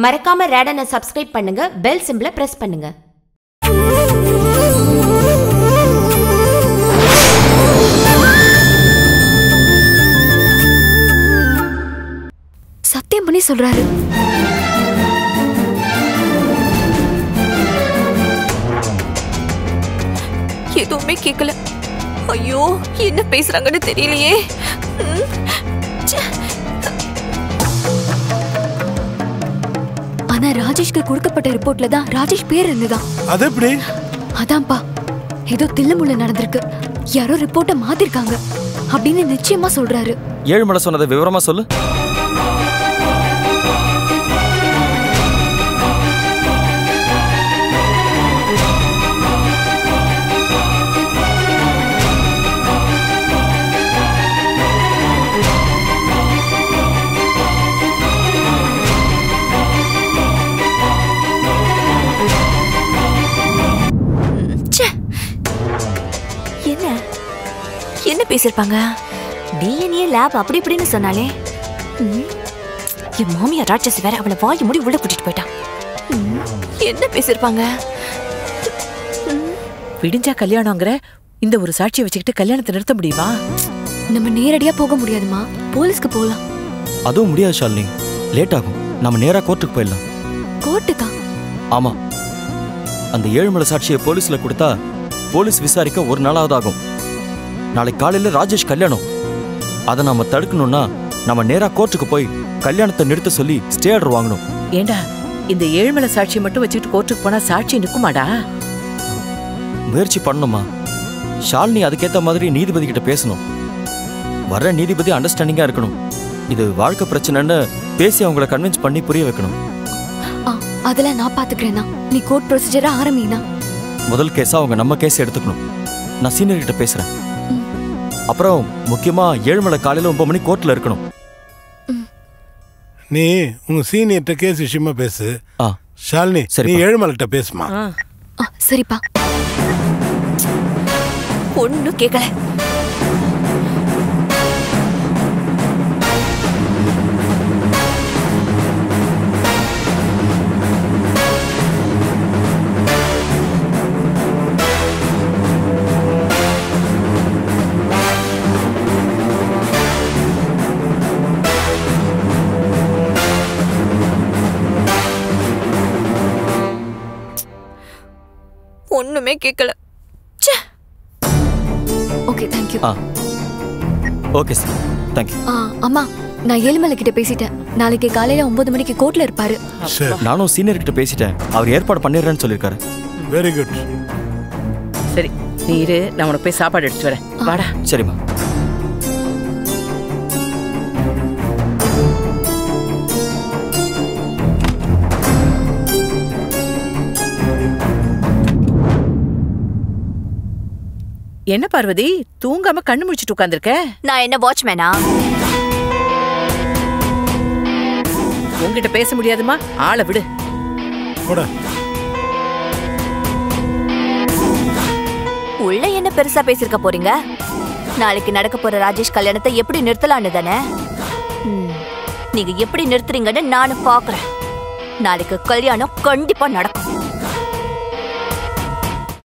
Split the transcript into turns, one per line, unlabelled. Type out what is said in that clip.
மறக்காம ரேடனை சப்ஸ்கிரைப் பண்ணுங்க, பெல் சிம்பிளை பிரஸ் பண்ணுங்க.
சத்தியம் பண்ணி சொல்றாரு. எதுவுமே கேட்கல. ஐயோ, என்ன பேசுறாங்கன்னு தெரியலையே. ஆனா ராஜேஷ்க்கு கொடுக்கப்பட்ட ரிப்போர்ட்ல தான் ராஜேஷ் பேர் இருந்துதான். அது எப்படி? அதான்ப்பா, ஏதோ தில்லுமுள்ள நடந்திருக்கு. யாரோ ரிப்போர்ட்டை மாத்திருக்காங்க அப்படின்னு நிச்சயமா சொல்றாரு.
ஏழுமலை சொன்னதை விவரமா சொல்லு.
என்ன பேசிருப்பாங்க? டிஎன்ஏ லேப் அப்படி இப்படின்னு சொன்னாலே. என் மாமியா ராட்சசி வேற அவளை வாய் மூடி உள்ள கூட்டிட்டு போயிட்டான். என்ன பேசிருப்பாங்க?
விடிஞ்சா கல்யாணங்கிற இந்த ஒரு சாட்சியை வச்சுக்கிட்டு கல்யாணத்தை நிறுத்த முடியுமா?
நம்ம நேரடியா போக முடியாதுமா, போலீஸ்க்கு போலாம்.
அதுவும் முடியாது ஷாலினி, லேட் ஆகும். நம்ம நேரா கோர்ட்டுக்கு போயிடலாம்.
கோர்ட்டுக்கா?
ஆமா, அந்த ஏழுமலை சாட்சியை போலீஸ்ல கொடுத்தா போலீஸ் விசாரிக்க ஒரு நாளாவது ஆகும். நாளைக்கு காலையில ராஜேஷ் கல்யாணம். அதை நாம தடுக்கணும்னா நம்ம நேரா கோர்ட்டுக்கு போய் கல்யாணத்தை நிறுத்த சொல்லி ஸ்டே ஆர்டர் வாங்கணும்.
ஏண்டா, இந்த ஏழுமலை சாட்சியை மட்டும் வச்சுக்கிட்டு கோர்ட்டுக்கு போனா சாட்சி நிற்குமாடா?
முயற்சி பண்ணணுமா? ஷாலினி அதுக்கேற்ற மாதிரி நீதிபதி கிட்ட பேசணும். வர்ற நீதிபதி அண்டர்ஸ்டாண்டிங்கா இருக்கணும். இது வாழ்க்கை பிரச்சனைன்னு பேசி அவங்கள கன்வின்ஸ் பண்ணி புரிய வைக்கணும்.
அதெல்லாம் நான் பாத்துக்கிறேன்னா, நீ கோர்ட் ப்ரொசீஜரா ஆரம்பினா.
முதல் கேஸா அவங்க நம்ம கேஸ் எடுத்துக்கணும். நான் சீனியர் கிட்ட பேசுறேன். அப்புறம் முக்கியமா ஏழுமலை காலையில 9 மணி கோர்ட்ல இருக்கணும்.
நீ உங்க சீனியர்ட்ட கேஸ் விஷயமா பேசு. ஷாலினி, நீ ஏழுமலைட்ட பேசுமா.
சரிப்பா. ஒண்ணு கேட்கல. ஒண்ணுமே கேட்கல. Okay, thank you.
Okay sir, thank you.
அம்மா, நான் ஏழுமலை கிட்ட பேசிட்டேன். நாளைக்கு காலையில 9 மணிக்கு கோர்ட்ல இருப்பாரு.
நானும் சீனியர் கிட்ட பேசிட்டேன். அவர் ஏற்பாடு பண்ணிடுறேன்னு சொல்லிருக்காரு.
Very good.
சரி, நீ இரு, நான் உனக்கு போய் சாப்பாடு எடுத்துட்டு வரேன். வாடா.
சரிம்மா.
என்ன பார்வதி, தூங்காம கண்ணு முடிச்சிட்டு உட்கார்ந்திருக்க?
நான் என்ன வாட்ச்மேனா?
உன்கிட்ட பேச முடியாதுமா, ஆளை விடு.
உள்ள என்ன பெருசா பேசிருக்க போறீங்க? நாளைக்கு நடக்க போற ராஜேஷ் கல்யாணத்தை எப்படி நிறுத்தலான்னு தானே? நீங்க எப்படி நிறுத்துறீங்கன்னு நானும் பாக்குறேன். நாளைக்கு கல்யாணம் கண்டிப்பா நடக்கும்.